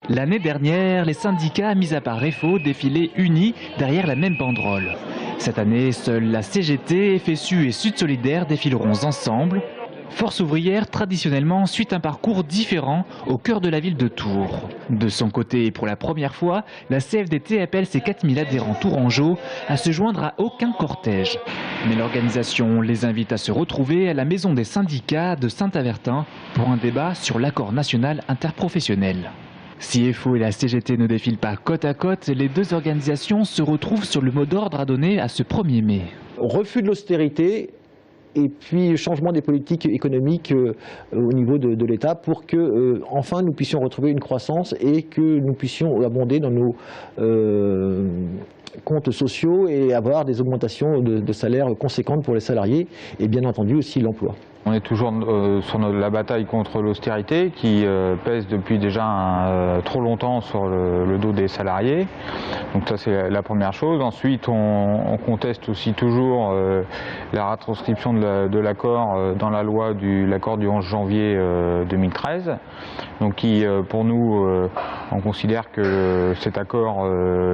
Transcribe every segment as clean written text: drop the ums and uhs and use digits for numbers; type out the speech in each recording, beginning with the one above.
L'année dernière, les syndicats, mis à part REFO, défilaient unis derrière la même banderole. Cette année, seuls la CGT, FSU et Sud Solidaire défileront ensemble. Force ouvrière, traditionnellement, suit un parcours différent au cœur de la ville de Tours. De son côté, et pour la première fois, la CFDT appelle ses 4000 adhérents tourangeaux à se joindre à aucun cortège. Mais l'organisation les invite à se retrouver à la maison des syndicats de Saint-Avertin pour un débat sur l'accord national interprofessionnel. Si FO et la CGT ne défilent pas côte à côte, les deux organisations se retrouvent sur le mot d'ordre à donner à ce 1er mai. Refus de l'austérité et puis changement des politiques économiques au niveau de l'État pour que enfin nous puissions retrouver une croissance et que nous puissions abonder dans nos comptes sociaux et avoir des augmentations de salaires conséquentes pour les salariés et bien entendu aussi l'emploi. On est toujours sur la bataille contre l'austérité qui pèse depuis déjà trop longtemps sur le dos des salariés. Donc ça c'est la première chose. Ensuite on conteste aussi toujours la retranscription de l'accord dans la loi l'accord du 11 janvier 2013. Donc qui pour nous on considère que cet accord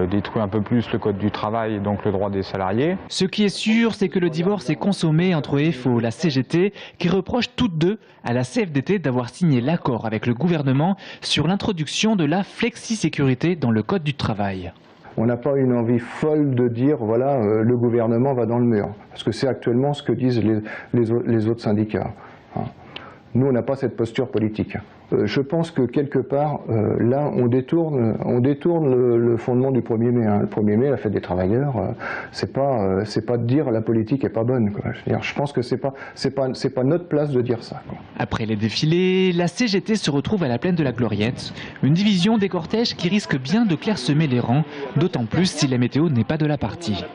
détruit un peu plus le code du travail et donc le droit des salariés. Ce qui est sûr, c'est que le divorce est consommé entre FO et la CGT qui reprochent toutes deux à la CFDT d'avoir signé l'accord avec le gouvernement sur l'introduction de la flexi-sécurité dans le code du travail. On n'a pas une envie folle de dire voilà le gouvernement va dans le mur, parce que c'est actuellement ce que disent les autres syndicats. Nous on n'a pas cette posture politique. Je pense que quelque part là on détourne le fondement du 1er mai. Le 1er mai, la fête des travailleurs, c'est pas de dire la politique est pas bonne, quoi. Je pense que c'est pas notre place de dire ça, quoi. Après les défilés, la CGT se retrouve à la plaine de la Gloriette, une division des cortèges qui risque bien de clairsemer les rangs, d'autant plus si la météo n'est pas de la partie.